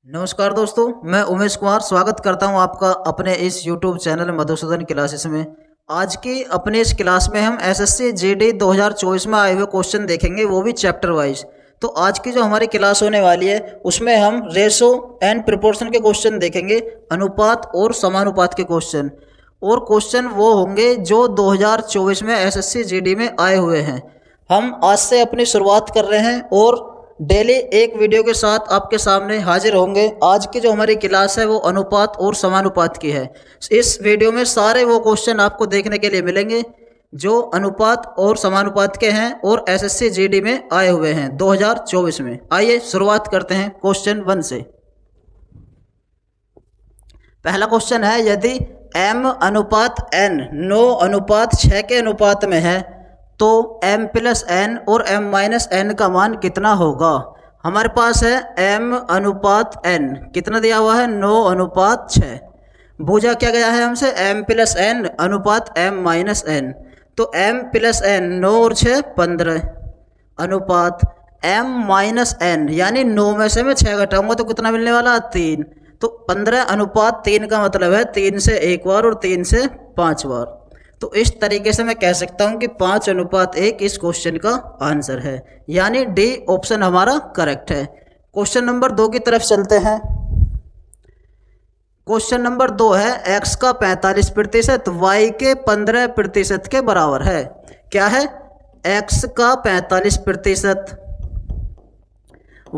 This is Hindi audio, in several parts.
नमस्कार दोस्तों, मैं उमेश कुमार स्वागत करता हूं आपका अपने इस YouTube चैनल मधुसूदन क्लासेस में। आज की अपने इस क्लास में हम एसएससी जीडी 2024 में आए हुए क्वेश्चन देखेंगे, वो भी चैप्टर वाइज। तो आज की जो हमारी क्लास होने वाली है उसमें हम रेशो एंड प्रोपोर्शन के क्वेश्चन देखेंगे, अनुपात और समानुपात के क्वेश्चन। और क्वेश्चन वो होंगे जो 2024 में एसएससी जीडी में आए हुए हैं। हम आज से अपनी शुरुआत कर रहे हैं और डेली एक वीडियो के साथ आपके सामने हाजिर होंगे। आज की जो हमारी क्लास है वो अनुपात और समानुपात की है। इस वीडियो में सारे वो क्वेश्चन आपको देखने के लिए मिलेंगे जो अनुपात और समानुपात के हैं और एसएससी जीडी में आए हुए हैं 2024 में। आइए शुरुआत करते हैं क्वेश्चन 1 से। पहला क्वेश्चन है, यदि m अनुपात n 9 अनुपात 6 के अनुपात में है तो m प्लस n और m माइनस n का मान कितना होगा। हमारे पास है m अनुपात n, कितना दिया हुआ है 9 अनुपात 6। पूछा क्या गया है हमसे m प्लस n अनुपात m माइनस n। तो m प्लस n 9 और 6 15 अनुपात m माइनस n, यानी 9 में से मैं 6 घटाऊंगा तो कितना मिलने वाला 3। तो 15 अनुपात 3 का मतलब है 3 से 1 बार और 3 से 5 बार। तो इस तरीके से मैं कह सकता हूं कि 5 अनुपात 1 इस क्वेश्चन का आंसर है, यानी डी ऑप्शन हमारा करेक्ट है। क्वेश्चन नंबर 2 की तरफ चलते हैं। क्वेश्चन नंबर 2 है, x का 45% y के 15% के बराबर है। क्या है? x का 45%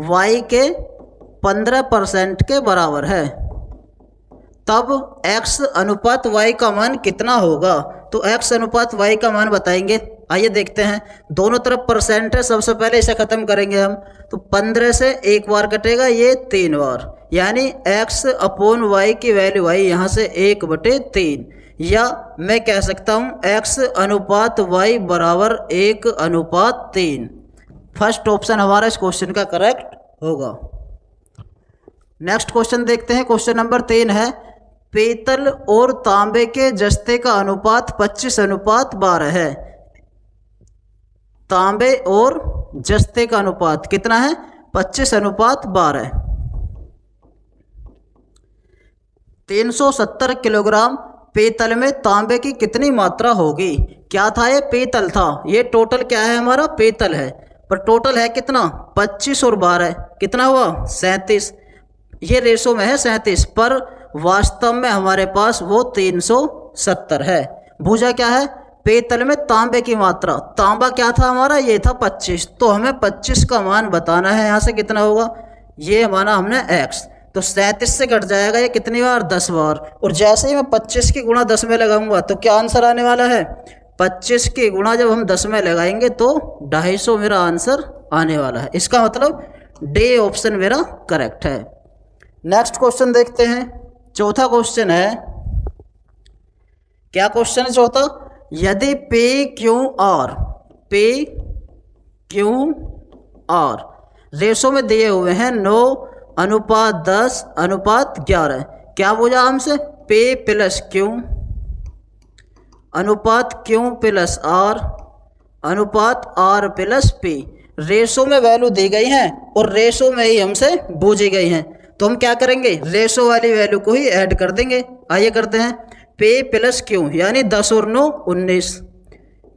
y के 15% के बराबर है, तब x अनुपात y का मान कितना होगा। तो x अनुपात y का मान बताएंगे। आइए देखते हैं, दोनों तरफ परसेंट है, सबसे पहले इसे खत्म करेंगे हम। तो 15 से 1 बार कटेगा, ये 3 बार, यानी x अपॉन y की वैल्यू आई यहाँ से 1/3, या मैं कह सकता हूँ x अनुपात y बराबर 1/3। फर्स्ट ऑप्शन हमारा इस क्वेश्चन का करेक्ट होगा। नेक्स्ट क्वेश्चन देखते हैं। क्वेश्चन नंबर 3 है, पीतल और तांबे के जस्ते का अनुपात 25/12 है। तांबे और जस्ते का अनुपात कितना है? 25/12। 370 किलोग्राम पीतल में तांबे की कितनी मात्रा होगी। क्या था? ये पीतल था। ये टोटल क्या है? हमारा पीतल है, पर टोटल है कितना? 25 और 12 कितना हुआ? 37। ये रेशो में है 37, पर वास्तव में हमारे पास वो 370 है। भुजा क्या है? पीतल में तांबे की मात्रा। तांबा क्या था हमारा? ये था 25, तो हमें 25 का मान बताना है। यहाँ से कितना होगा? ये माना हमने x, तो 37 से कट जाएगा ये कितनी बार? 10 बार। और जैसे ही मैं 25 की गुणा 10 में लगाऊंगा तो क्या आंसर आने वाला है? 25 की गुणा जब हम 10 में लगाएंगे तो 250 मेरा आंसर आने वाला है। इसका मतलब डी ऑप्शन मेरा करेक्ट है। नेक्स्ट क्वेश्चन देखते हैं। चौथा क्वेश्चन है, क्या क्वेश्चन है चौथा? यदि P Q R रेशो में दिए हुए हैं 9 अनुपात 10 अनुपात 11, क्या बोला हमसे? P प्लस Q अनुपात Q प्लस R अनुपात R प्लस P। रेशो में वैल्यू दी गई है और रेशो में ही हमसे बूझी गई है, तो हम क्या करेंगे? रेशो वाली वैल्यू को ही ऐड कर देंगे। आइए करते हैं। P प्लस Q यानी 10 और 9 19,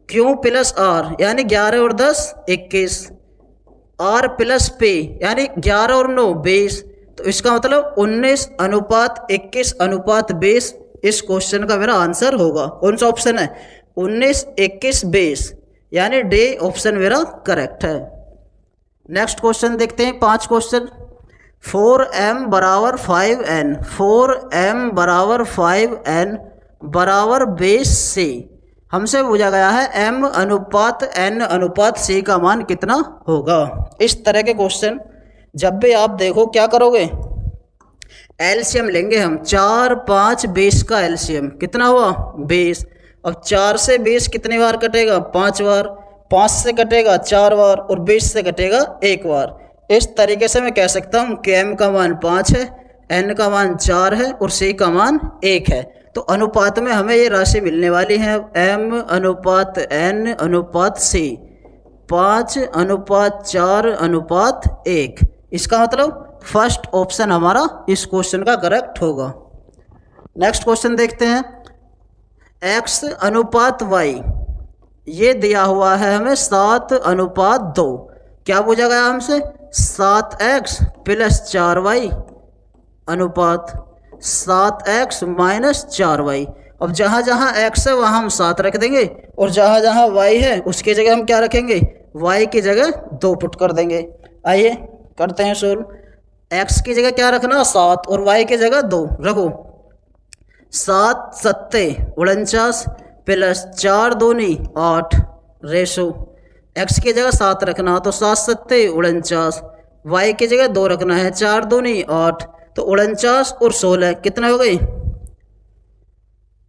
Q प्लस R यानी 11 और 10 21, R प्लस P यानी 11 और 9 20। तो इसका मतलब 19 अनुपात 21 अनुपात 20 इस क्वेश्चन का मेरा आंसर होगा। कौन सा ऑप्शन है? 19 21 20, यानी डी ऑप्शन मेरा करेक्ट है। नेक्स्ट क्वेश्चन देखते हैं। 5 क्वेश्चन। 4m बराबर 5n 4m बराबर 5n बराबर 20c। हमसे पूछा गया है m अनुपात n अनुपात c का मान कितना होगा। इस तरह के क्वेश्चन जब भी आप देखो क्या करोगे? एलसीएम लेंगे हम। 4 5 20 का एलसीएम कितना हुआ? 20। अब 4 से 20 कितनी बार कटेगा? 5 बार। 5 से कटेगा 4 बार और 20 से कटेगा 1 बार। इस तरीके से मैं कह सकता हूँ कि m का मान 5 है, n का मान 4 है और c का मान 1 है। तो अनुपात में हमें ये राशि मिलने वाली है m अनुपात n अनुपात c, 5 अनुपात 4 अनुपात 1। इसका मतलब फर्स्ट ऑप्शन हमारा इस क्वेश्चन का करेक्ट होगा। नेक्स्ट क्वेश्चन देखते हैं। x अनुपात y ये दिया हुआ है हमें 7:2। क्या पूछा गया हमसे? 7x प्लस 4y अनुपात 7x माइनस 4y। अब जहाँ जहाँ x है वहाँ हम 7 रख देंगे और जहाँ जहाँ y है उसकी जगह हम क्या रखेंगे? y की जगह 2 पुट कर देंगे। आइए करते हैं सोल्व। x की जगह क्या रखना? 7 और y की जगह 2 रखो। 7 सत्ते 49 प्लस 4 दूनी 8 रेशो x की जगह 7 रखना तो 7 सत्ते 49, y की जगह 2 रखना है 4 दूनी 8, तो 49 और 16 कितना हो गई?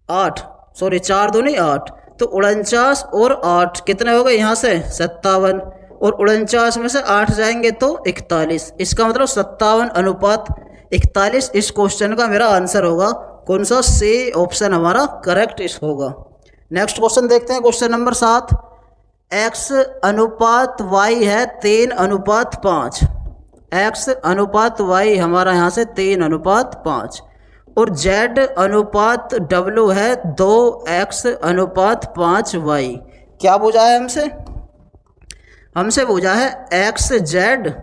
8 सॉरी 4 दूनी 8, तो 49 और 8 कितने हो गए? यहाँ से 57 और 49 में से 8 जाएंगे तो 41। इसका मतलब 57:41 इस क्वेश्चन का मेरा आंसर होगा। कौन सा? सी ऑप्शन हमारा करेक्ट इस होगा। नेक्स्ट क्वेश्चन देखते हैं, क्वेश्चन नंबर 7। x अनुपात y है 3:5, x अनुपात y हमारा यहाँ से 3:5 और z अनुपात w है 2x/5y। क्या पूछा है हमसे? हमसे पूछा है xz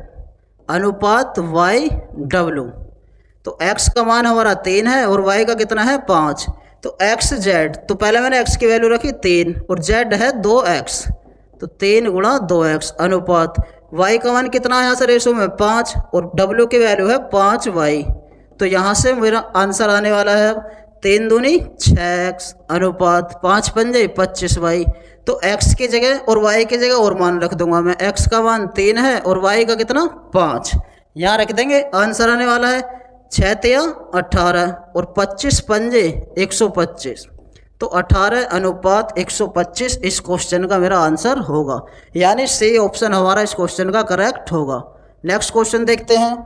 अनुपात yw। तो x का मान हमारा 3 है और y का कितना है? 5। तो xz, तो पहले मैंने x की वैल्यू रखी 3 और z है 2x, तो 3 गुणा 2x अनुपात y का मान कितना है यहाँ से रेशो में? 5 और w की वैल्यू है 5y। तो यहाँ से मेरा आंसर आने वाला है अब 3 दूनी 6x अनुपात 5 पंजे 25y। तो x की जगह और y की जगह और मान रख दूंगा मैं। x का मान 3 है और y का कितना? 5। यहाँ रख देंगे। आंसर आने वाला है 6 तिया 18 और 25 पंजे 125, तो 18:125 इस क्वेश्चन का मेरा आंसर होगा। यानी सी ऑप्शन हमारा इस क्वेश्चन का करेक्ट होगा। नेक्स्ट क्वेश्चन देखते हैं।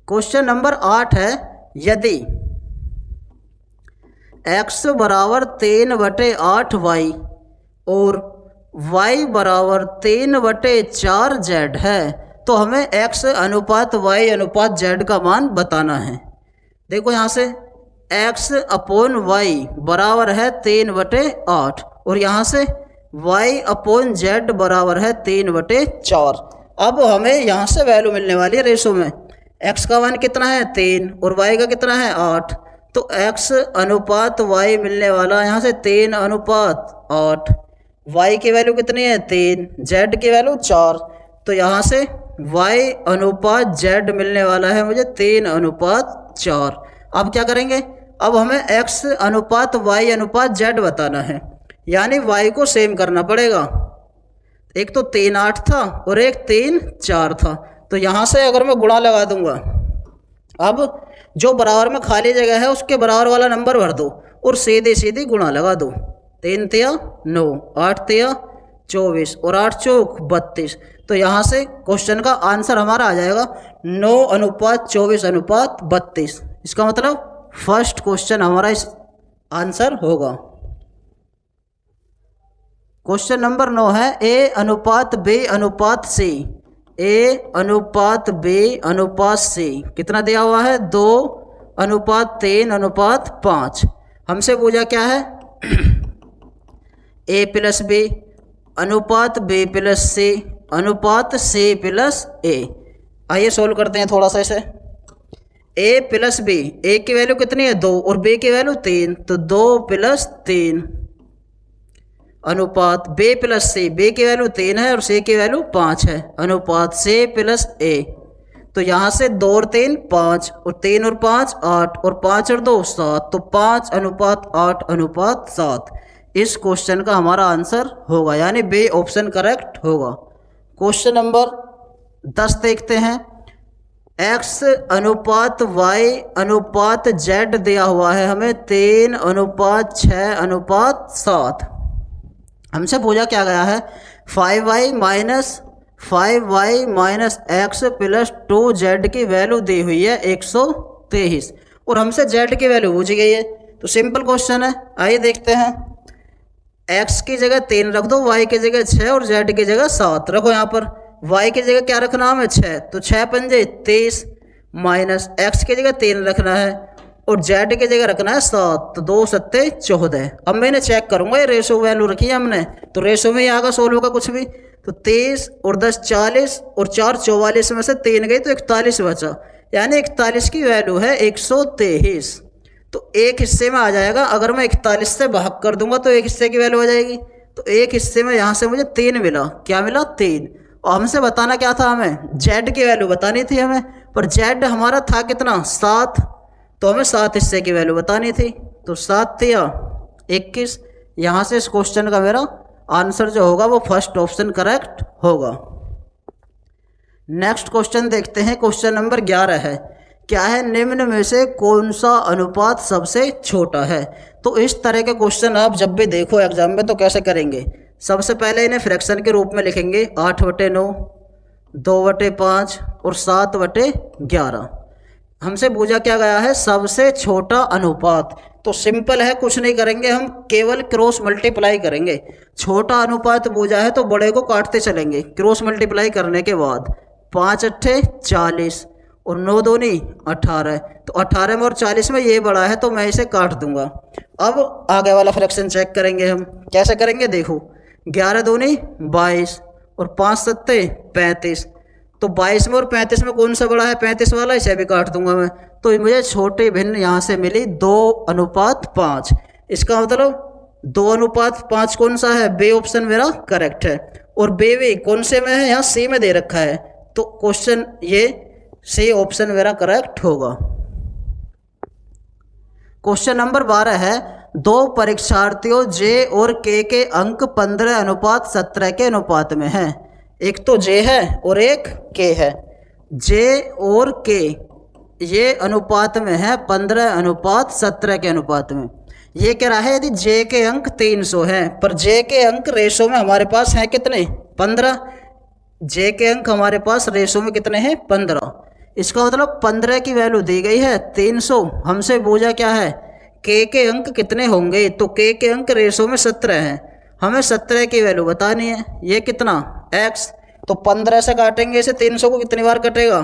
क्वेश्चन नंबर 8 है, यदि x बराबर 3/8y और y बराबर 3/4z है तो हमें x अनुपात y अनुपात z का मान बताना है। देखो यहाँ से x/y बराबर है 3/8 और यहाँ से y/z बराबर है 3/4। अब हमें यहाँ से वैल्यू मिलने वाली है रेशो में। x का मान कितना है? 3 और y का कितना है? 8, तो x अनुपात y मिलने वाला है यहाँ से 3:8। y की वैल्यू कितनी है? 3, z की वैल्यू 4, तो यहाँ से y अनुपात z मिलने वाला है मुझे 3:4। अब क्या करेंगे? अब हमें x अनुपात y अनुपात z बताना है, यानी y को सेम करना पड़ेगा। एक तो 3 8 था और एक 3 4 था, तो यहाँ से अगर मैं गुणा लगा दूंगा, अब जो बराबर में खाली जगह है उसके बराबर वाला नंबर भर दो और सीधी सीधी गुणा लगा दो। 3 तिया 9, 8 तिया 24 और 8 चौक 32, तो यहाँ से क्वेश्चन का आंसर हमारा आ जाएगा 9:24:32। इसका मतलब फर्स्ट क्वेश्चन हमारा इस आंसर होगा। क्वेश्चन नंबर 9 है, a अनुपात b अनुपात c, a अनुपात b अनुपात c कितना दिया हुआ है? 2:3:5। हमसे पूछा क्या है? a प्लस b अनुपात b प्लस c अनुपात c प्लस a। आइए सोल्व करते हैं थोड़ा सा इसे। a प्लस b, a की वैल्यू कितनी है? 2 और b की वैल्यू 3, तो 2 + 3 अनुपात b प्लस c, b की वैल्यू 3 है और c की वैल्यू 5 है, अनुपात c प्लस a। तो यहाँ से 2 और 3 5 और 3 और 5 8 और 5 और 2 7, तो 5:8:7 इस क्वेश्चन का हमारा आंसर होगा, यानी बी ऑप्शन करेक्ट होगा। क्वेश्चन नंबर 10 देखते हैं। x अनुपात y अनुपात z दिया हुआ है हमें 3:6:7। हमसे पूछा क्या गया है? 5y minus x plus 2z की वैल्यू दी हुई है 123 और हमसे z की वैल्यू पूछी गई है। तो सिंपल क्वेश्चन है, आइए देखते हैं। x की जगह 3 रख दो, y की जगह 6 और z की जगह 7 रखो। यहाँ पर y की जगह क्या रखना हमें 6, तो 6 पंजे 23 माइनस x की जगह 3 रखना है और z की जगह रखना है 7, तो 2 सत्ते 14। अब मैंने चेक करूंगा ये रेशो वैल्यू रखी है हमने, तो रेशो में ही आगा सोल्व होगा कुछ भी। तो 23 और 10 40 और 4 44 में से 3 गई तो 41 बचा, यानी 41 की वैल्यू है 123। तो एक हिस्से में आ जाएगा, अगर मैं 41 से भाग कर दूंगा तो एक हिस्से की वैल्यू आ जाएगी। तो एक हिस्से में यहाँ से मुझे 3 मिला, क्या मिला 3। और हमसे बताना क्या था, हमें z की वैल्यू बतानी थी हमें, पर z हमारा था कितना 7, तो हमें 7 हिस्से की वैल्यू बतानी थी। तो 7 × 21, यहाँ से इस क्वेश्चन का मेरा आंसर जो होगा वो फर्स्ट ऑप्शन करेक्ट होगा। नेक्स्ट क्वेश्चन देखते हैं, क्वेश्चन नंबर 11 है, क्या है निम्न में से कौन सा अनुपात सबसे छोटा है। तो इस तरह के क्वेश्चन आप जब भी देखो एग्जाम में तो कैसे करेंगे, सबसे पहले इन्हें फ्रैक्शन के रूप में लिखेंगे 8/9, 2/5 और 7/11। हमसे पूछा क्या गया है सबसे छोटा अनुपात, तो सिंपल है, कुछ नहीं करेंगे, हम केवल क्रॉस मल्टीप्लाई करेंगे। छोटा अनुपात पूछा है तो बड़े को काटते चलेंगे, क्रॉस मल्टीप्लाई करने के बाद 5 × 8 40 और 9 दूनी 18, तो 18 में और 40 में ये बड़ा है तो मैं इसे काट दूंगा। अब आगे वाला फ्रैक्शन चेक करेंगे, हम कैसे करेंगे देखो, 11 दूनी 22 और 5 सत्ते 35, तो 22 में और 35 में कौन सा बड़ा है 35 वाला, इसे भी काट दूंगा मैं। तो मुझे छोटी भिन्न यहाँ से मिली 2:5। इसका मतलब 2:5 कौन सा है, बी ऑप्शन मेरा करेक्ट है। और बी भी कौन से में है, यहाँ सी में दे रखा है, तो क्वेश्चन ये सी ऑप्शन मेरा करेक्ट होगा। क्वेश्चन नंबर 12 है, दो परीक्षार्थियों जे और के अंक 15:17 के अनुपात में हैं। एक तो जे है और एक के है। जे और के ये अनुपात में है 15:17 के अनुपात में। ये कह रहा है यदि जे के अंक 300 हैं, पर जे के अंक रेशो में हमारे पास हैं कितने 15। जे के अंक हमारे पास रेशो में कितने हैं 15। इसका मतलब 15 की वैल्यू दी गई है 300। हमसे पूछा क्या है के अंक कितने होंगे, तो के अंक रेशो में 17 हैं, हमें 17 की वैल्यू बतानी है। ये कितना x, तो 15 से काटेंगे इसे 300 को कितनी बार कटेगा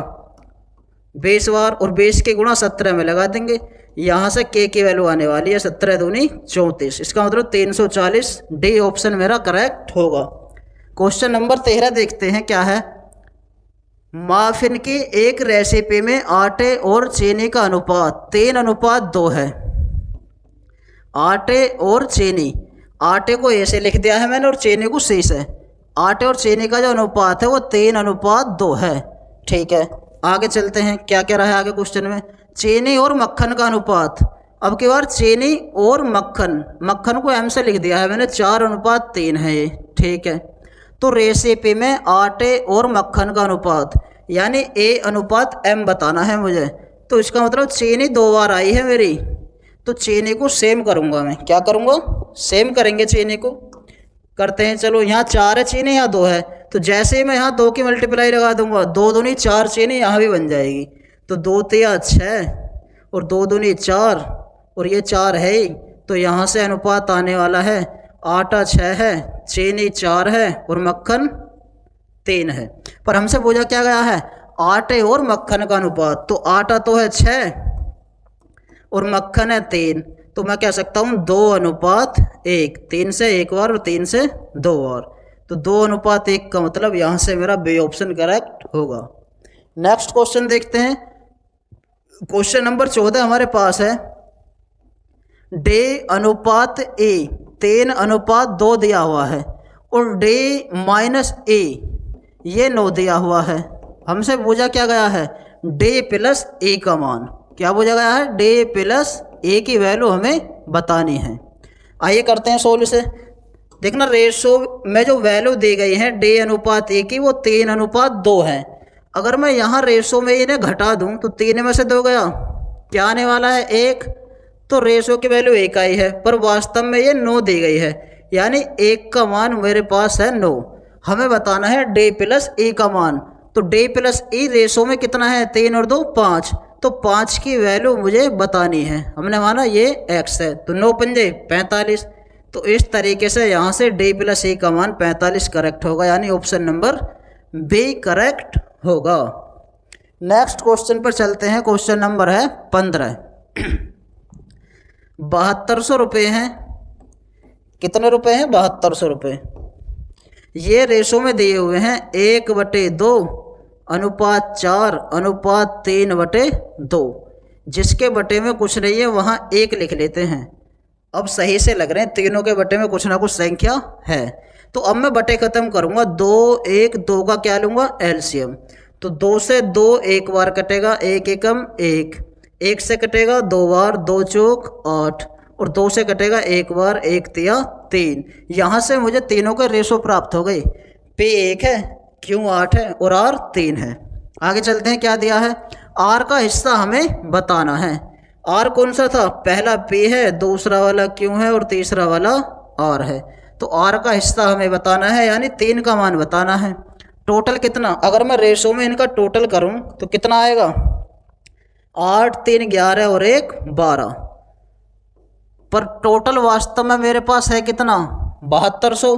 20 बार, और 20 के गुणा 17 में लगा देंगे, यहाँ से के की वैल्यू आने वाली है 17 दूनी 34। इसका मतलब 340 डी ऑप्शन मेरा करेक्ट होगा। क्वेश्चन नंबर 13 देखते हैं क्या है, माफिन की एक रेसिपी में आटे और चीनी का अनुपात 3:2 है। आटे और चीनी, आटे को ए से लिख दिया है मैंने और चीनी को सी से। आटे और चीनी का जो अनुपात है वो 3:2 है। ठीक है, आगे चलते हैं, क्या कह रहा है आगे क्वेश्चन में, चीनी और मक्खन का अनुपात। अब की बार चीनी और मक्खन, मक्खन को एम से लिख दिया है मैंने, 4:3 है ये। ठीक है, तो रेसिपी में आटे और मक्खन का अनुपात यानी A/M बताना है मुझे। तो इसका मतलब चीनी 2 बार आई है मेरी, तो चीनी को सेम करूँगा मैं। क्या करूँगा, सेम करेंगे चीनी को। करते हैं, चलो यहाँ 4 है चीनी, यहाँ 2 है, तो जैसे ही मैं यहाँ 2 की मल्टीप्लाई लगा दूंगा, 2 दूनी 4 चीनी यहाँ भी बन जाएगी। तो 2 तिया 6 और 2 दूनी 4 और ये 4 है ही, तो यहाँ से अनुपात आने वाला है आटा 6 है, चीनी 4 है और मक्खन 3 है। पर हमसे पूछा क्या गया है आटे और मक्खन का अनुपात, तो आटा तो है 6 और मक्खन है 3, तो मैं कह सकता हूँ 2:1। 3 से 1 बार और 3 से 2 बार, तो 2:1 का मतलब यहाँ से मेरा बी ऑप्शन करेक्ट होगा। नेक्स्ट क्वेश्चन देखते हैं, क्वेश्चन नंबर 14 हमारे पास है, D/A 3:2 दिया हुआ है और D-A ये 9 दिया हुआ है। हमसे पूछा क्या गया है D+A का मान। क्या पूछा गया है D+A की वैल्यू हमें बतानी है। आइए करते हैं सोल्व से। देखना रेशो में जो वैल्यू दी गई है D/A की वो 3:2 है। अगर मैं यहाँ रेशो में इन्हें घटा दूँ तो 3 में से 2 गया, क्या आने वाला है 1, तो रेशो की वैल्यू 1 आई है, पर वास्तव में ये 9 दी गई है, यानी 1 का मान मेरे पास है 9। हमें बताना है D+A का मान, तो D+E रेशो में कितना है 3 और 2 5, तो 5 की वैल्यू मुझे बतानी है। हमने माना ये x है, तो 9 पंजे 45, तो इस तरीके से यहाँ से D+E का मान 45 करेक्ट होगा, यानी ऑप्शन नंबर बी करेक्ट होगा। नेक्स्ट क्वेश्चन पर चलते हैं। क्वेश्चन नंबर है 15। 7200 रुपये हैं। कितने रुपए हैं? 7200 रुपये। ये रेशो में दिए हुए हैं 1/2 अनुपात 4 अनुपात 3/2। जिसके बटे में कुछ नहीं है वहाँ 1 लिख लेते हैं। अब सही से लग रहे हैं, तीनों के बटे में कुछ ना कुछ संख्या है। तो अब मैं बटे खत्म करूँगा। 2 1 2 का क्या लूँगा? एलसीएम। तो 2 से 2 एक बार कटेगा, 1 एकम 1, 1 से कटेगा 2 बार, 2 चौक 8, और 2 से कटेगा 1 बार, 1 तिया 3। यहाँ से मुझे तीनों के रेशो प्राप्त हो गई। P 1 है, Q 8 है और R 3 है। आगे चलते हैं। क्या दिया है? R का हिस्सा हमें बताना है। R कौन सा था? पहला P है, दूसरा वाला Q है और तीसरा वाला R है। तो R का हिस्सा हमें बताना है, यानी 3 का मान बताना है। टोटल कितना? अगर मैं रेशो में इनका टोटल करूं तो कितना आएगा? 8 3 11 और 1 12। पर टोटल वास्तव में मेरे पास है कितना? 7200,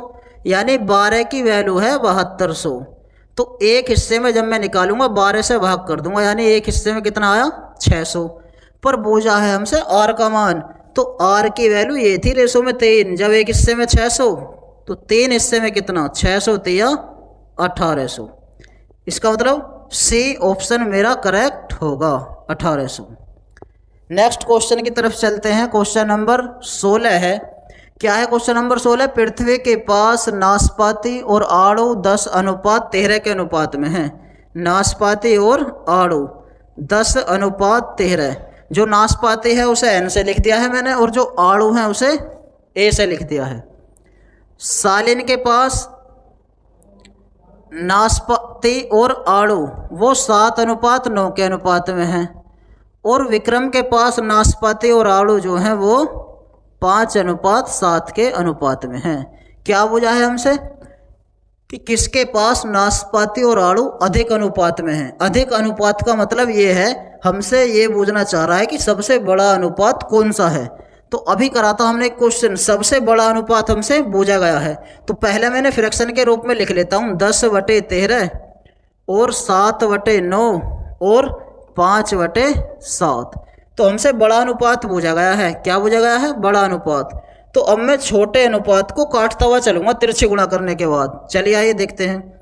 यानी 12 की वैल्यू है 7200। तो एक हिस्से में जब मैं निकालूंगा 12 से भाग कर दूंगा, यानी एक हिस्से में कितना आया? 600। पर पूछा है हमसे R का मान, तो R की वैल्यू ये थी रेशो में 3। जब एक हिस्से में 600 तो 3 हिस्से में कितना? 600 तिया 1800। इसका मतलब C ऑप्शन मेरा करेक्ट होगा, 1800। नेक्स्ट क्वेश्चन की तरफ चलते हैं। क्वेश्चन नंबर 16 है। क्या है क्वेश्चन नंबर 16? पृथ्वी के पास नाशपाती और आड़ू 10 अनुपात 13 के अनुपात में है। नाशपाती और आड़ू 10 अनुपात 13। जो नाशपाती है उसे N से लिख दिया है मैंने, और जो आड़ू है उसे A से लिख दिया है। सालिन के पास नाशपाती और आड़ू वो 7 अनुपात 9 के अनुपात में है, और विक्रम के पास नाशपाती और आड़ू जो हैं वो 5 अनुपात 7 के अनुपात में है। क्या पूछा है हमसे? कि किसके पास नाशपाती और आड़ू अधिक अनुपात में है। अधिक अनुपात का मतलब ये है, हमसे ये पूछना चाह रहा है कि सबसे बड़ा अनुपात कौन सा है। तो अभी करा था हमने क्वेश्चन, सबसे बड़ा अनुपात हमसे पूछा गया है। तो पहले मैंने फ्रैक्शन के रूप में लिख लेता हूँ 10/13 और 7/9 और 5/7। तो हमसे बड़ा अनुपात पूछा गया है। क्या पूछा गया है? बड़ा अनुपात। तो अब मैं छोटे अनुपात को काटता हुआ चलूँगा तिरछे गुणा करने के बाद। चलिए आइए देखते हैं।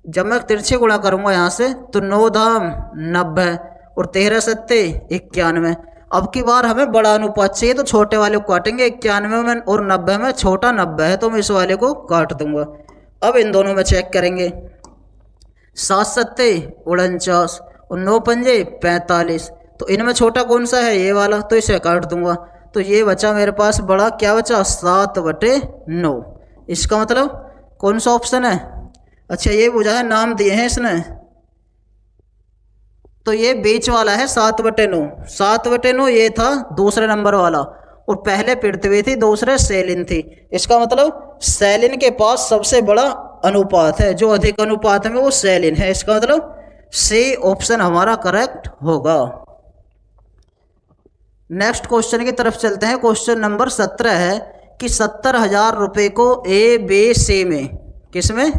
जब मैं तिरछे गुणा करूँगा यहाँ से, तो 9 धाम 90 और 13 सत्ते 91। अब की बार हमें बड़ा अनुपात चाहिए, तो छोटे वाले को काटेंगे। 91 में और 90 में छोटा 90 है, तो मैं इस वाले को काट दूंगा। अब इन दोनों में चेक करेंगे। 7 सत्ते 49 और 9 पंजे 45। तो इनमें छोटा कौन सा है? ये वाला, तो इसे काट दूंगा। तो ये बचा मेरे पास बड़ा, क्या बचा? 7/9। इसका मतलब कौन सा ऑप्शन है? अच्छा, ये पूछा है, नाम दिए हैं इसने, तो ये बीच वाला है 7/9। 7/9 ये था दूसरे नंबर वाला, और पहले पृथ्वी थी, दूसरे सेलिन थी। इसका मतलब सेलिन के पास सबसे बड़ा अनुपात है, जो अधिक अनुपात में वो सेलिन है। इसका मतलब C ऑप्शन हमारा करेक्ट होगा। नेक्स्ट क्वेश्चन की तरफ चलते हैं। क्वेश्चन नंबर 17 है कि 70,000 रुपये को ABC में, किसमें?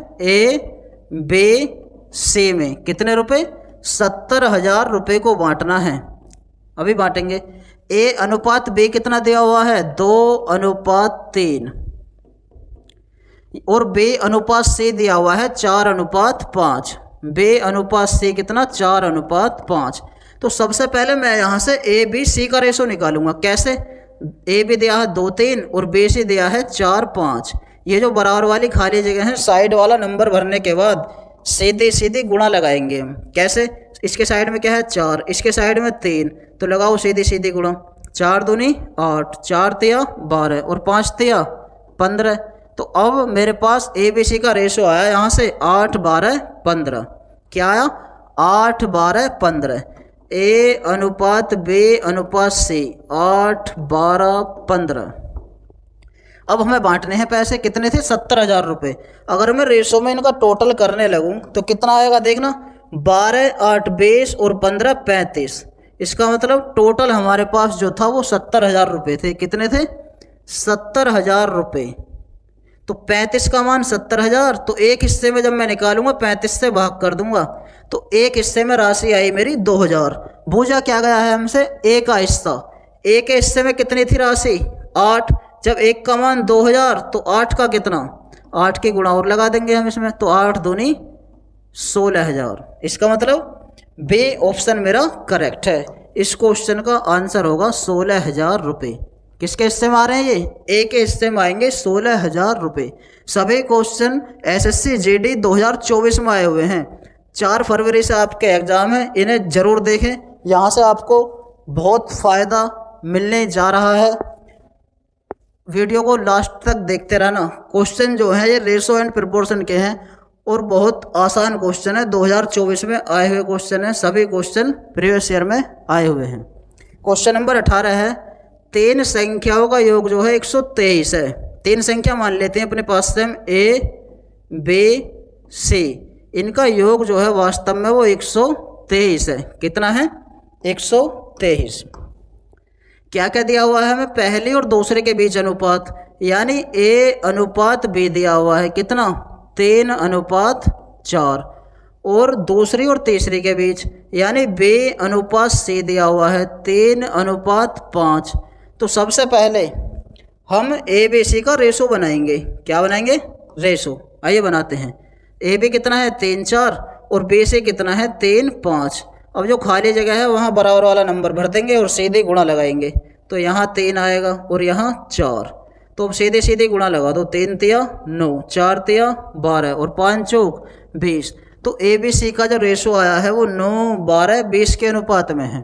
ABC में कितने रुपए? 70,000 रुपये को बांटना है। अभी बांटेंगे। A अनुपात B कितना दिया हुआ है? 2/3, और B अनुपात C दिया हुआ है 4/5। B अनुपात C कितना? 4/5। तो सबसे पहले मैं यहाँ से ABC का रेशो निकालूंगा। कैसे? AB दिया है 2 3 और BC दिया है 4 5। ये जो बराबर वाली खाली जगह है, साइड वाला नंबर भरने के बाद सीधी सीधी गुणा लगाएंगे हम। कैसे? इसके साइड में क्या है? 4, इसके साइड में 3, तो लगाओ सीधी सीधी गुणा। 4 दूनी 8, 4 तिया 12 और 5 तिया 15। तो अब मेरे पास ABC का रेशो आया यहाँ से 8 12 15। क्या आया? 8 12 15। A अनुपात B अनुपात C 8 12 15। अब हमें बांटने हैं पैसे। कितने थे? 70,000 रुपये। अगर मैं रेशो में इनका टोटल करने लगूं तो कितना आएगा? देखना, 12 8 20 और 15 35। इसका मतलब टोटल हमारे पास जो था वो 70,000 रुपये थे। कितने थे? 70,000 रुपये। तो 35 का मान 70,000, तो एक हिस्से में जब मैं निकालूंगा 35 से भाग कर दूंगा, तो एक हिस्से में राशि आई मेरी 2,000। बूझा क्या गया है हमसे, ए का हिस्सा। ए के हिस्से में कितनी थी राशि, 8। जब एक का मान 2,000 तो 8 का कितना, 8 के गुणा और लगा देंगे हम इसमें, तो 8 दूनी 16,000। इसका मतलब बी ऑप्शन मेरा करेक्ट है। इस क्वेश्चन का आंसर होगा 16,000 रुपये। किसके हिस्से में आ रहे हैं ये, ए के हिस्से में आएंगे 16,000 रुपये। सभी क्वेश्चन एसएससी जीडी 2024 में आए हुए हैं। 4 फरवरी से आपके एग्जाम है, इन्हें जरूर देखें, यहाँ से आपको बहुत फ़ायदा मिलने जा रहा है। वीडियो को लास्ट तक देखते रहना। क्वेश्चन जो है ये रेशो एंड प्रोपोर्शन के हैं और बहुत आसान क्वेश्चन है, 2024 में आए हुए क्वेश्चन है। सभी क्वेश्चन प्रीवियस ईयर में आए हुए हैं। क्वेश्चन नंबर 18 है, 3 संख्याओं का योग जो है 123 है। 3 संख्या मान लेते हैं अपने पास से हम, ए बी सी। इनका योग जो है वास्तव में वो 123 है। कितना है, 123। क्या क्या दिया हुआ है हमें, पहली और दूसरे के बीच अनुपात, यानी ए अनुपात बी दिया हुआ है। कितना, 3:4। और दूसरी और तीसरी के बीच यानी बी अनुपात सी दिया हुआ है, 3:5। तो सबसे पहले हम ए बी सी का रेशो बनाएंगे। क्या बनाएंगे, रेशो। आइए बनाते हैं। ए बी कितना है, 3:4 और बी सी कितना है, 3:5। अब जो खाली जगह है वहाँ बराबर वाला नंबर भर देंगे और सीधे गुणा लगाएंगे, तो यहाँ 3 आएगा और यहाँ 4। तो अब सीधे सीधे गुणा लगा दो, 3 तिया 9, 4 तिया 12 और 5 चौक 20। तो ए बी सी का जो रेशो आया है वो 9:12:20 के अनुपात में है।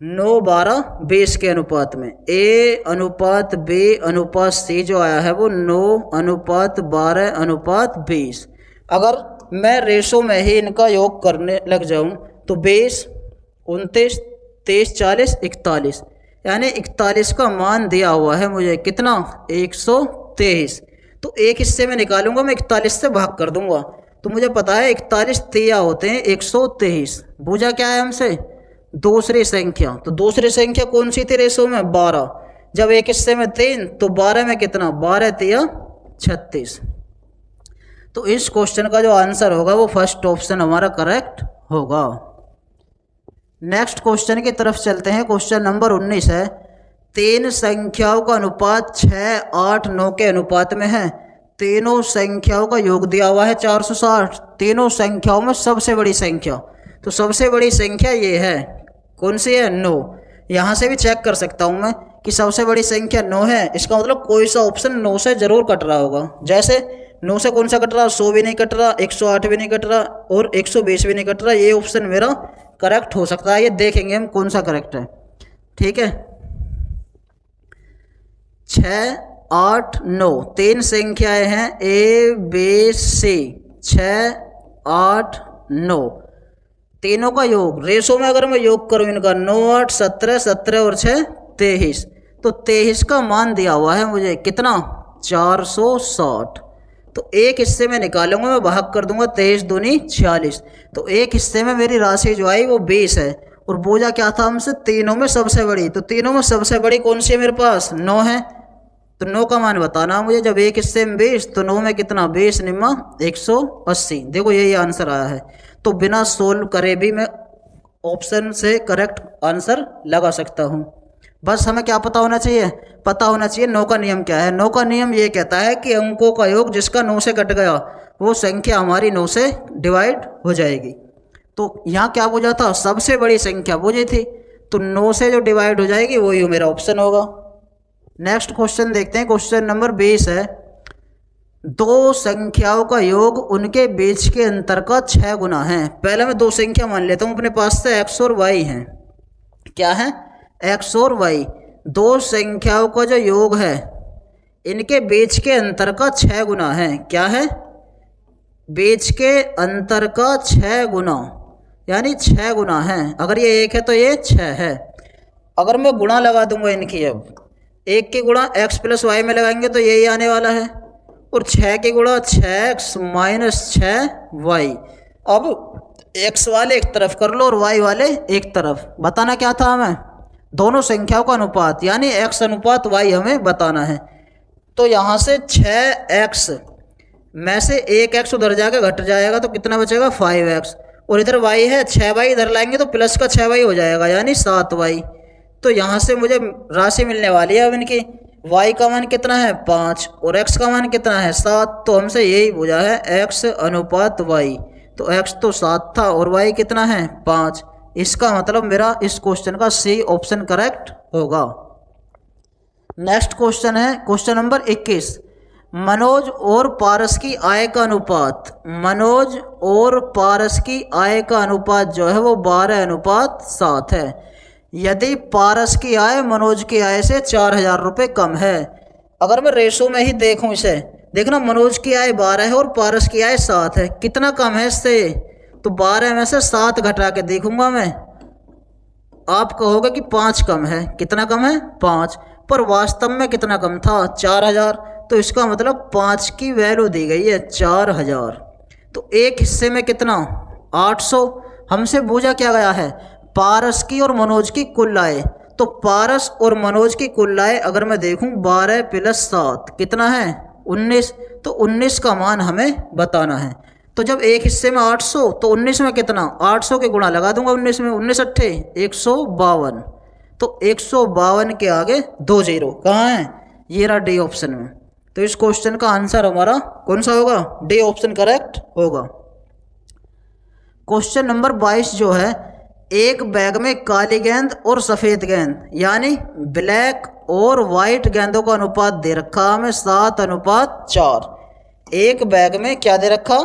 9:12:20 के अनुपात में। ए अनुपात बी अनुपात सी जो आया है वो 9:12:20। अगर मैं रेशो में ही इनका योग करने लग जाऊं तो 20, 29, 23, 40, 41, यानी 41 का मान दिया हुआ है मुझे। कितना, 123। तो एक हिस्से में निकालूंगा मैं, 41 से भाग कर दूंगा, तो मुझे पता है 41 तिया होते हैं 123। बूझा क्या है हमसे, दूसरी संख्या। तो दूसरी संख्या कौन सी थी रेशो में, 12। जब एक हिस्से में 3 तो 12 में कितना, 12 तिया 36। तो इस क्वेश्चन का जो आंसर होगा वो फर्स्ट ऑप्शन हमारा करेक्ट होगा। नेक्स्ट क्वेश्चन की तरफ चलते हैं। क्वेश्चन नंबर 19 है, 3 संख्याओं का अनुपात 6, 8, 9 के अनुपात में है। तीनों संख्याओं का योग दिया हुआ है 460। तीनों संख्याओं में सबसे बड़ी संख्या, तो सबसे बड़ी संख्या ये है, कौन सी है, 9। यहाँ से भी चेक कर सकता हूँ मैं कि सबसे बड़ी संख्या 9 है। इसका मतलब कोई सा ऑप्शन 9 से जरूर कट रहा होगा। जैसे 9 से कौन सा कट रहा, 100 भी नहीं कट रहा, 108 भी नहीं कट रहा और 120 भी नहीं कट रहा। ये ऑप्शन मेरा करेक्ट हो सकता है। ये देखेंगे हम कौन सा करेक्ट है। ठीक है, 6, 8, 9 3 संख्याएं हैं, ए बी सी। 6, 8, 9 तीनों का योग रेशो में अगर मैं योग करूं इनका, 9, 8, 17, 17 और 6 23। तो 23 का मान दिया हुआ है मुझे। कितना, 460। तो एक हिस्से में निकालूंगा मैं, भाग कर दूंगा, 23 दूनी 46। तो एक हिस्से में मेरी राशि जो आई वो 20 है। और बोझा क्या था हमसे, तीनों में सबसे बड़ी। तो तीनों में सबसे बड़ी कौन सी है मेरे पास, 9 है। तो 9 का मान बताना मुझे। जब एक हिस्से में 20 तो 9 में कितना, 20 निम्मा 180। देखो यही आंसर आया है। तो बिना सोल्व करे भी मैं ऑप्शन से करेक्ट आंसर लगा सकता हूँ। बस हमें क्या पता होना चाहिए, पता होना चाहिए 9 का नियम क्या है। 9 का नियम ये कहता है कि अंकों का योग जिसका 9 से कट गया वो संख्या हमारी 9 से डिवाइड हो जाएगी। तो यहाँ क्या बोझा था, सबसे बड़ी संख्या बोझी थी, तो 9 से जो डिवाइड हो जाएगी वही मेरा ऑप्शन होगा। नेक्स्ट क्वेश्चन देखते हैं। क्वेश्चन नंबर 20 है, 2 संख्याओं का योग उनके बीच के अंतर का 6 गुना है। पहले मैं 2 संख्या मान लेता हूँ अपने पास से, x और y हैं। क्या है, x और y। 2 संख्याओं का जो योग है इनके बीच के अंतर का 6 गुना है। क्या है, बीच के अंतर का 6 गुना, यानी 6 गुना है। अगर ये 1 है तो ये 6 है। अगर मैं गुणा लगा दूंगा इनकी, अब 1 के गुणा x + y में लगाएंगे तो यही आने वाला है, और 6 के गुणा 6x - 6y। अब x वाले एक तरफ कर लो और y वाले एक तरफ। बताना क्या था हमें, दोनों संख्याओं का अनुपात, यानी x अनुपात y हमें बताना है। तो यहाँ से 6x में से 1x उधर जाके घट जाएगा तो कितना बचेगा 5x, और इधर y है 6y इधर लाएंगे तो प्लस का 6y हो जाएगा यानी 7y। तो यहाँ से मुझे राशि मिलने वाली है अब इनकी, y का मान कितना है 5 और x का मान कितना है 7। तो हमसे यही पूछा है x अनुपात y, तो x तो 7 था और y कितना है 5। इसका मतलब मेरा इस क्वेश्चन का सी ऑप्शन करेक्ट होगा। नेक्स्ट क्वेश्चन है क्वेश्चन नंबर 21। मनोज और पारस की आय का अनुपात, मनोज और पारस की आय का अनुपात जो है वो 12:7 है। यदि पारस की आय मनोज की आय से 4000 रुपये कम है। अगर मैं रेशो में ही देखूं इसे, देखना मनोज की आय 12 है और पारस की आय 7 है, कितना कम है इससे, तो 12 में से 7 घटा के देखूंगा मैं, आप कहोगे कि 5 कम है। कितना कम है 5, पर वास्तव में कितना कम था 4000, तो इसका मतलब 5 की वैल्यू दी गई है 4000। तो एक हिस्से में कितना 800। हमसे पूछा क्या गया है पारस की और मनोज की कुल आय, तो पारस और मनोज की कुल आय अगर मैं देखूं 12 + 7 कितना है 19, तो 19 का मान हमें बताना है। तो जब एक हिस्से में 800 तो 19 में कितना 800 के गुणा लगा दूंगा 19 में, 19 अट्ठे 152, तो 152 के आगे 2 0 कहाँ है, ये रहा डी ऑप्शन में। तो इस क्वेश्चन का आंसर हमारा कौन सा होगा, डी ऑप्शन करेक्ट होगा। क्वेश्चन नंबर 22 जो है, एक बैग में काली गेंद और सफ़ेद गेंद यानी ब्लैक और वाइट गेंदों का अनुपात दे रखा हमें 7:4। एक बैग में क्या दे रखा,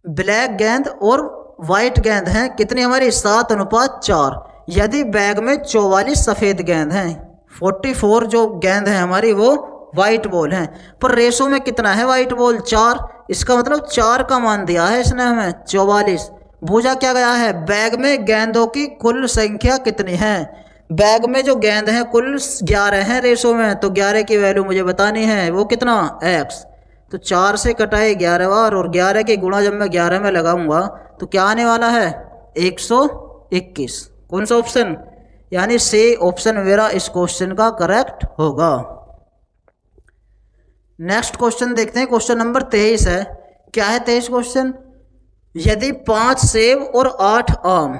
ब्लैक गेंद और वाइट गेंद हैं, कितनी हमारी 7:4। यदि बैग में 44 सफ़ेद गेंद हैं, 44 जो गेंद है हमारी वो वाइट बॉल हैं, पर रेशो में कितना है वाइट बॉल 4, इसका मतलब 4 का मान दिया है इसने हमें 44। पूछा क्या गया है बैग में गेंदों की कुल संख्या कितनी है। बैग में जो गेंद है कुल 11 हैं रेशो में, तो 11 की वैल्यू मुझे बतानी है, वो कितना x। तो 4 से कटाए 11 बार और 11 के गुणा जब मैं 11 में लगाऊंगा तो क्या आने वाला है 121। कौन सा ऑप्शन, यानी सी ऑप्शन मेरा इस क्वेश्चन का करेक्ट होगा। नेक्स्ट क्वेश्चन देखते हैं, क्वेश्चन नंबर 23 है। क्या है 23 क्वेश्चन, यदि 5 सेब और 8 आम,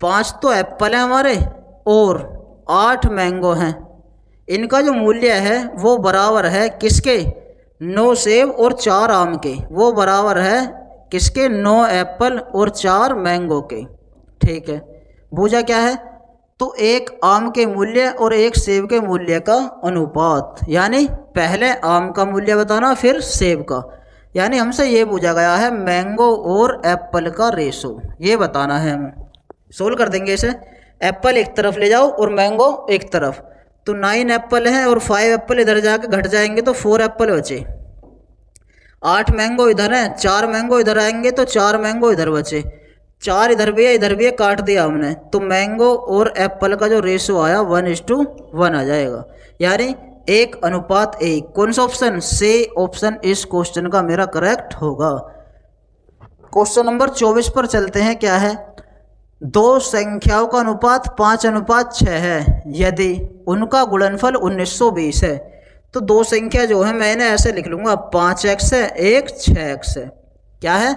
5 तो एप्पल है हमारे और 8 मैंगो हैं, इनका जो मूल्य है वो बराबर है किसके 9 सेब और 4 आम के, वो बराबर है किसके 9 एप्पल और 4 मैंगो के। ठीक है, पूछा क्या है, तो एक आम के मूल्य और एक सेब के मूल्य का अनुपात, यानी पहले आम का मूल्य बताना फिर सेब का, यानी हमसे ये पूछा गया है मैंगो और एप्पल का रेशो, ये बताना है हमें। सोल्व कर देंगे इसे, एप्पल एक तरफ ले जाओ और मैंगो एक तरफ, तो 9 एप्पल हैं और 5 एप्पल इधर जाके घट जाएंगे तो 4 एप्पल बचे। 8 मैंगो इधर हैं, 4 मैंगो इधर आएंगे तो 4 मैंगो इधर बचे, 4 इधर भी है काट दिया हमने, तो मैंगो और एप्पल का जो रेशो आया 1:1 आ जाएगा, यानी 1:1। कौन सा ऑप्शन, सी ऑप्शन इस क्वेश्चन का मेरा करेक्ट होगा। क्वेश्चन नंबर 24 पर चलते हैं। क्या है, दो संख्याओं का अनुपात 5:6 है, यदि उनका गुणनफल 1920 है। तो दो संख्या जो है मैंने ऐसे लिख लूँगा, 5x है एक 6x है। क्या है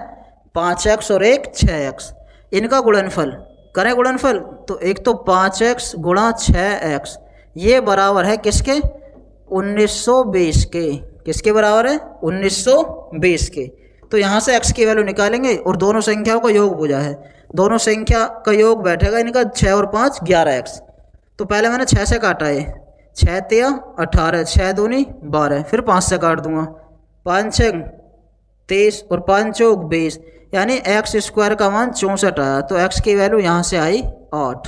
5x और एक 6x, इनका गुणनफल करें गुणनफल, तो एक तो 5x गुणा 6x ये बराबर है किसके 1920 के, किसके बराबर है 1920 के। तो यहाँ से x की वैल्यू निकालेंगे और दोनों संख्याओं का योग पूछा है, दोनों संख्या का योग बैठेगा इनका 6 और 5 11x। तो पहले मैंने 6 से काटा है, 6 तिया 18, 6 दूनी 12, फिर 5 से काट दूंगा, 5 6 23 और 5 चौक 20, यानी x² का मान 64 आया। तो x की वैल्यू यहाँ से आई 8,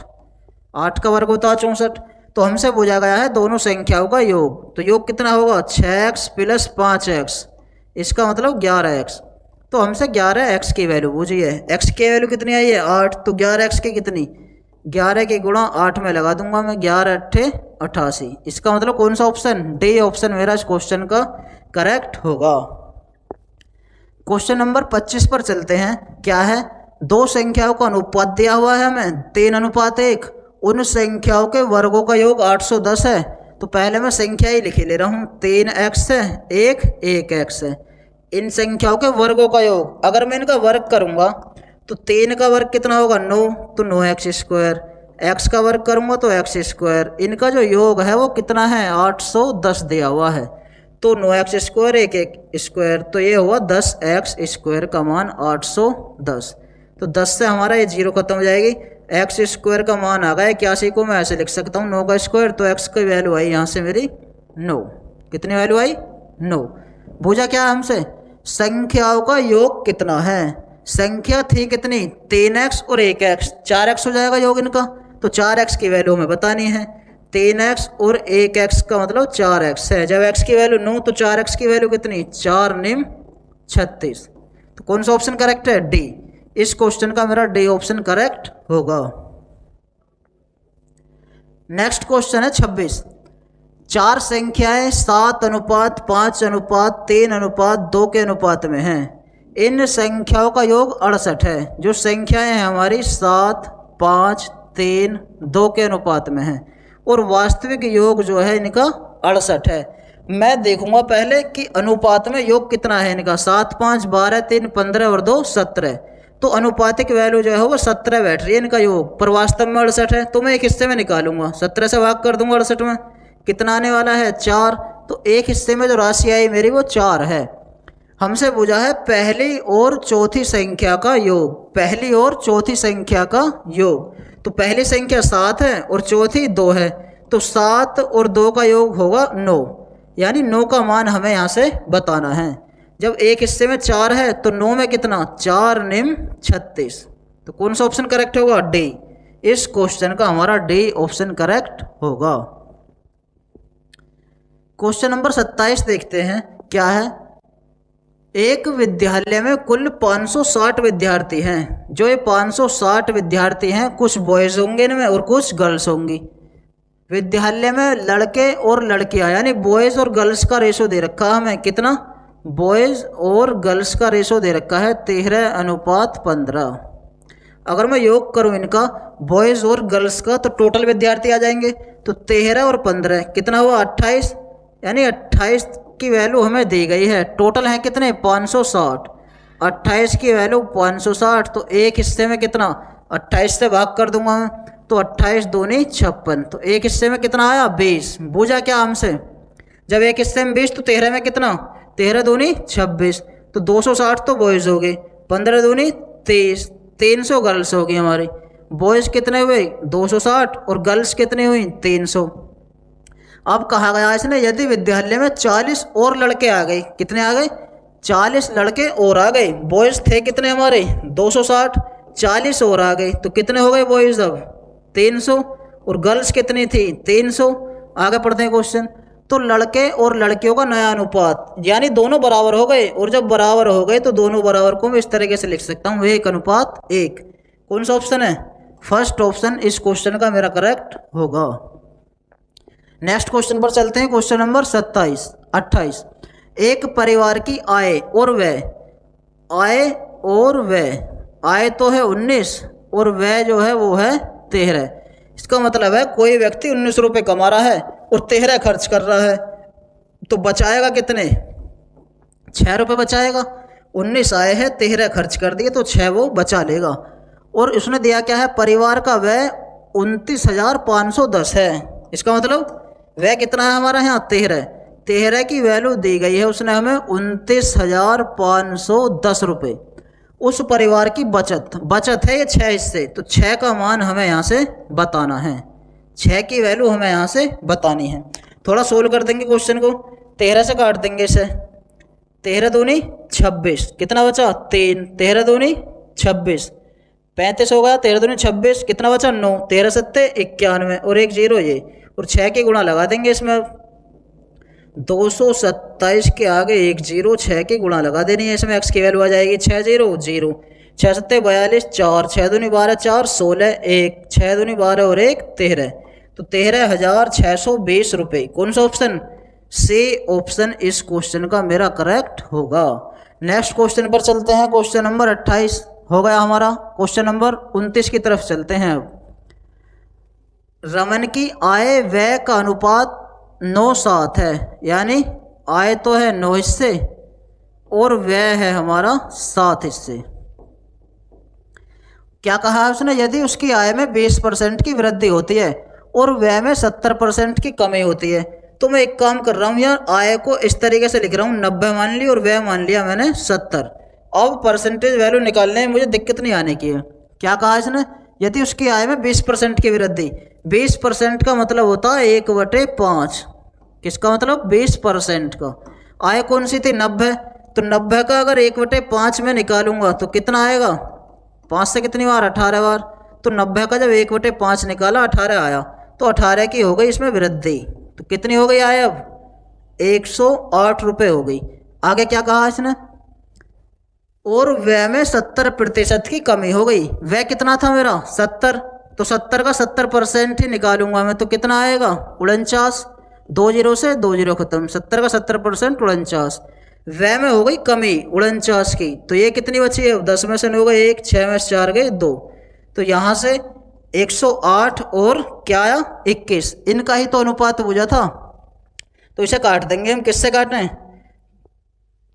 8 का वर्ग होता है 64। तो हमसे पूछा गया है दोनों संख्याओं का योग, तो योग कितना होगा 6x + 5x, इसका मतलब 11x। तो हमसे 11x की वैल्यू पूछी है, x की वैल्यू कितनी आई है 8, तो 11x की कितनी 11 के गुणा 8 में लगा दूंगा मैं, 11 8 88, इसका मतलब कौन सा ऑप्शन, डी ऑप्शन मेरा इस क्वेश्चन का करेक्ट होगा। क्वेश्चन नंबर 25 पर चलते हैं। क्या है, दो संख्याओं का अनुपात दिया हुआ है हमें 3:1, उन संख्याओं के वर्गों का योग 810 है। तो पहले मैं संख्या ही लिखे ले रहा हूँ। 3x है, 1x है। इन संख्याओं के वर्गों का योग, अगर मैं इनका वर्ग करूँगा तो 3 का वर्ग कितना होगा 9, तो 9x स्क्वायर। x का वर्ग करूँगा तो x स्क्वायर। इनका जो योग है वो कितना है 810 दिया हुआ है, तो 9x स्क्वायर 1 स्क्वायर, तो ये हुआ 10x स्क्वायर का मान 810। तो 10 से हमारा ये 0 खत्म हो जाएगी। x स्क्वायर का मान आ गया 81 को मैं ऐसे लिख सकता हूँ 9 का स्क्वायर, तो x की वैल्यू आई यहाँ से मेरी 9। कितनी वैल्यू आई 9। पूछा क्या है हमसे, संख्याओं का योग कितना है। संख्या थी कितनी 3x और 1x, 4x हो जाएगा योग इनका, तो 4x की वैल्यू हमें बतानी है। 3x और 1x का मतलब 4x है। जब x की वैल्यू 9 तो 4x की वैल्यू कितनी 4 9 36। तो कौन सा ऑप्शन करेक्ट है डी। इस क्वेश्चन का मेरा डी ऑप्शन करेक्ट होगा। नेक्स्ट क्वेश्चन है 26। 4 संख्याएं 7:5:3:2 के अनुपात में हैं। इन संख्याओं का योग 68 है। जो संख्याएं हैं हमारी 7, 5, 3, 2 के अनुपात में हैं और वास्तविक योग जो है इनका 68 है। मैं देखूंगा पहले कि अनुपात में योग कितना है इनका। 7, 5, 12, 3, 15 और 2 17। तो अनुपातिक वैल्यू जो है वो 17 बैठ रही है इनका योग, पर वास्तव में 68 है। तो मैं एक हिस्से में निकालूंगा, 17 से भाग कर दूंगा 68 में, कितना आने वाला है 4। तो एक हिस्से में जो राशि आई मेरी वो 4 है। हमसे पूछा है पहली और चौथी संख्या का योग। पहली और चौथी संख्या का योग, तो पहली संख्या 7 है और चौथी 2 है, तो 7 और 2 का योग होगा 9, यानी 9 का मान हमें यहाँ से बताना है। जब एक हिस्से में 4 है तो 9 में कितना 4 9 36। तो कौन सा ऑप्शन करेक्ट होगा डी। इस क्वेश्चन का हमारा डी ऑप्शन करेक्ट होगा। क्वेश्चन नंबर 27 देखते हैं क्या है। एक विद्यालय में कुल 560 विद्यार्थी हैं। जो ये 560 विद्यार्थी हैं, कुछ बॉयज़ होंगे इनमें और कुछ गर्ल्स होंगी। विद्यालय में लड़के और लड़कियां यानी बॉयज़ और गर्ल्स का रेशो दे रखा है हमें। कितना बॉयज़ और गर्ल्स का रेशो दे रखा है 13:15। अगर मैं योग करूं इनका बॉयज़ और गर्ल्स का तो टोटल विद्यार्थी आ जाएंगे। तो 13 और 15 कितना हुआ 28, यानी 28 की वैल्यू हमें दी गई है। टोटल है कितने 560। 28 की वैल्यू 560, तो एक हिस्से में कितना 28 से भाग कर दूंगा मैं, तो 28 दूनी 56। तो एक हिस्से में कितना आया 20। बूझा क्या हमसे, जब एक हिस्से में 20 तो 13 में कितना 13 दूनी 26। तो 260 तो बॉयज़ हो गए, 15 दूनी 23, 300 गर्ल्स होगी हमारी। बॉयज़ कितने हुए 260 और गर्ल्स कितने हुई 300। अब कहा गया इसने यदि विद्यालय में 40 और लड़के आ गए। कितने आ गए 40 लड़के और आ गए। बॉयज़ थे कितने हमारे 260, 40 और आ गए तो कितने हो गए बॉयज़ अब 300 और गर्ल्स कितनी थी 300। आगे पढ़ते हैं क्वेश्चन। तो लड़के और लड़कियों का नया अनुपात, यानी दोनों बराबर हो गए, और जब बराबर हो गए तो दोनों बराबर को मैं इस तरीके से लिख सकता हूँ 1:1। कौन सा ऑप्शन है फर्स्ट ऑप्शन इस क्वेश्चन का मेरा करेक्ट होगा। नेक्स्ट क्वेश्चन पर चलते हैं। Question number 28। एक परिवार की आय और व्यय, आय तो है 19 और व्यय जो है वो है 13। इसका मतलब है कोई व्यक्ति 19 रुपये कमा रहा है और 13 खर्च कर रहा है, तो बचाएगा कितने 6 रुपये बचाएगा। 19 आए हैं 13 खर्च कर दिए तो 6 वो बचा लेगा। और उसने दिया क्या है परिवार का व्यय 29,510 है। इसका मतलब व्यय कितना है हमारा यहाँ 13 की वैल्यू दी गई है उसने हमें 29,510 रुपये। उस परिवार की बचत है ये 6 हिस्से, तो 6 का मान हमें यहाँ से बताना है। 6 की वैल्यू हमें यहाँ से बतानी है। थोड़ा सोल्व कर देंगे क्वेश्चन को, 13 से काट देंगे इसे। 13 दूनी 26, कितना बचा 3, 13 दूनी 26, 35 हो गया। 13 दूनी 26, कितना बचा 9, 13 सत्ते 91 और एक 0 ये, और 6 के गुणा लगा देंगे इसमें। 227 के आगे एक 0, 6 की गुणा लगा देनी है इसमें, x की वैल्यू आ जाएगी 6 0 0, 6 सत्ते 42, 4, 6 दूनी 12, 4 16, 1, 6 दूनी 12 और 1 13, तो 13,620 रुपये। कौन सा ऑप्शन सी ऑप्शन इस क्वेश्चन का मेरा करेक्ट होगा। नेक्स्ट क्वेश्चन पर चलते हैं। क्वेश्चन नंबर 28 हो गया हमारा। क्वेश्चन नंबर 29 की तरफ चलते हैं अब। रमन की आय व्यय का अनुपात 9 7 है, यानी आय तो है 9 हिस्से और व्यय है हमारा 7 हिस्से। क्या कहा है उसने, यदि उसकी आय में 20% की वृद्धि होती है और व्यय में 70% की कमी होती है। तो मैं एक काम कर रहा हूँ यार, आय को इस तरीके से लिख रहा हूँ 90 मान ली और व्यय मान लिया मैंने 70। अब परसेंटेज वैल्यू निकालने में मुझे दिक्कत नहीं आने की है। क्या कहा इसने, यदि उसकी आय में 20% की वृद्धि, 20% का मतलब होता है 1/5। किसका मतलब, 20% का। आय कौन सी थी, 90। तो 90 का अगर 1/5 में निकालूंगा तो कितना आएगा, 5 से कितनी बार, 18 बार। तो 90 का जब 1/5 निकाला 18 आया, तो 18 की हो गई इसमें वृद्धि। तो कितनी हो गई आय, अब 108 रुपये हो गई। आगे क्या कहा इसने, और व्यय में 70% की कमी हो गई। व्यय कितना था मेरा, 70। तो 70 का 70% ही निकालूंगा मैं, तो कितना आएगा, 49। 2 0 से 2 0 खत्म, 70 का 70% 49। व्यय में हो गई कमी 49 की। तो ये कितनी बची है, 10 में से 9 गए 1, 6 में से 4 गए 2। तो यहाँ से 108 और क्या आया, 21। इनका ही तो अनुपात पूछा था। तो इसे काट देंगे हम, किससे काटें,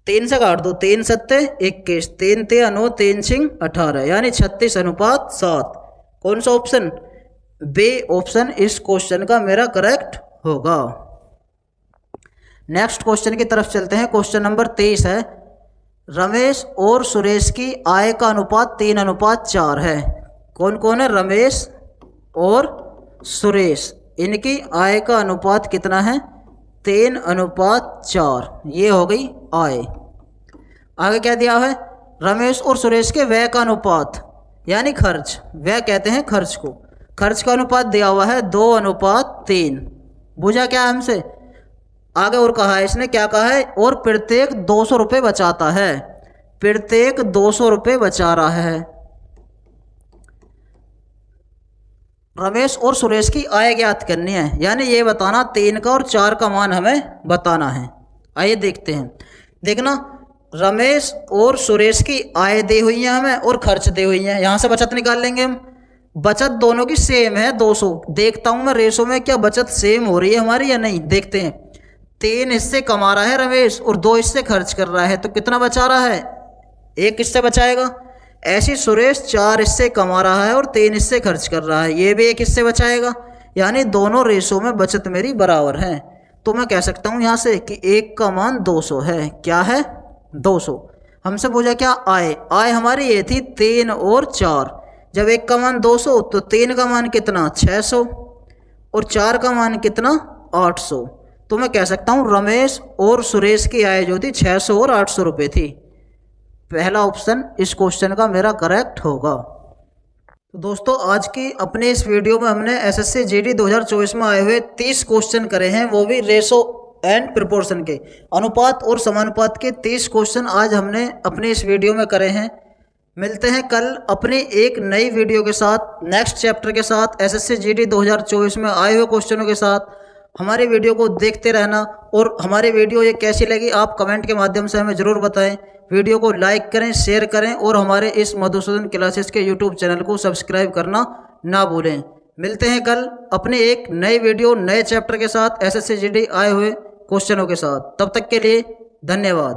3 से काट दो, 3 7 21, 3 3 9, 3 6 18, यानी 36:7। कौन सा ऑप्शन, बी ऑप्शन इस क्वेश्चन का मेरा करेक्ट होगा। नेक्स्ट क्वेश्चन की तरफ चलते हैं। क्वेश्चन नंबर 23 है, रमेश और सुरेश की आय का अनुपात 3:4 है। कौन कौन है, रमेश और सुरेश, इनकी आय का अनुपात कितना है, 3:4। ये हो गई आय। आगे क्या दिया है, रमेश और सुरेश के व्यय का अनुपात, यानी खर्च, व्यय कहते हैं खर्च को। खर्च का अनुपात दिया हुआ है 2:3। बुझा क्या हमसे। आगे और कहा है इसने, क्या कहा है, और प्रत्येक 200 रुपये बचाता है। प्रत्येक 200 रुपये बचा रहा है। रमेश और सुरेश की आय ज्ञात करनी है, यानी ये बताना 3 का और 4 का मान हमें बताना है। आइए देखते हैं। देखना, रमेश और सुरेश की आय दी हुई है हमें और खर्च दी हुई है। यहाँ से बचत निकाल लेंगे हम। बचत दोनों की सेम है 200। देखता हूँ मैं रेशो में क्या बचत सेम हो रही है हमारी या नहीं, देखते हैं। 3 हिस्से कमा रहा है रमेश और 2 हिस्से खर्च कर रहा है, तो कितना बचा रहा है, 1 हिस्से बचाएगा। ऐसी सुरेश 4 हिस्से कमा रहा है और 3 हिस्से खर्च कर रहा है, ये भी 1 हिस्से बचाएगा। यानी दोनों रेशो में बचत मेरी बराबर है। तो मैं कह सकता हूँ यहाँ से कि 1 का मान 200 है। क्या है, 200। हमसे पूछा क्या, आय। आय हमारी ये थी 3 और 4। जब 1 का मान 200 तो 3 का मान कितना, 600 और 4 का मान कितना, 800। तो मैं कह सकता हूँ रमेश और सुरेश की आय जो थी 600 और 800 रुपये थी। पहला ऑप्शन इस क्वेश्चन का मेरा करेक्ट होगा। तो दोस्तों, आज की अपने इस वीडियो में हमने एसएससी जीडी 2024 में आए हुए 30 क्वेश्चन करे हैं, वो भी रेशो एंड प्रोपोर्शन के, अनुपात और समानुपात के 30 क्वेश्चन आज हमने अपने इस वीडियो में करे हैं। मिलते हैं कल अपनी एक नई वीडियो के साथ, नेक्स्ट चैप्टर के साथ, एसएससी जीडी 2024 में आए हुए क्वेश्चनों के साथ। हमारे वीडियो को देखते रहना और हमारी वीडियो ये कैसी लगी आप कमेंट के माध्यम से हमें ज़रूर बताएं। वीडियो को लाइक करें, शेयर करें और हमारे इस मधुसूदन क्लासेस के यूट्यूब चैनल को सब्सक्राइब करना ना भूलें। मिलते हैं कल अपने एक नई वीडियो नए चैप्टर के साथ, एसएससी जीडी आए हुए क्वेश्चनों के साथ। तब तक के लिए धन्यवाद।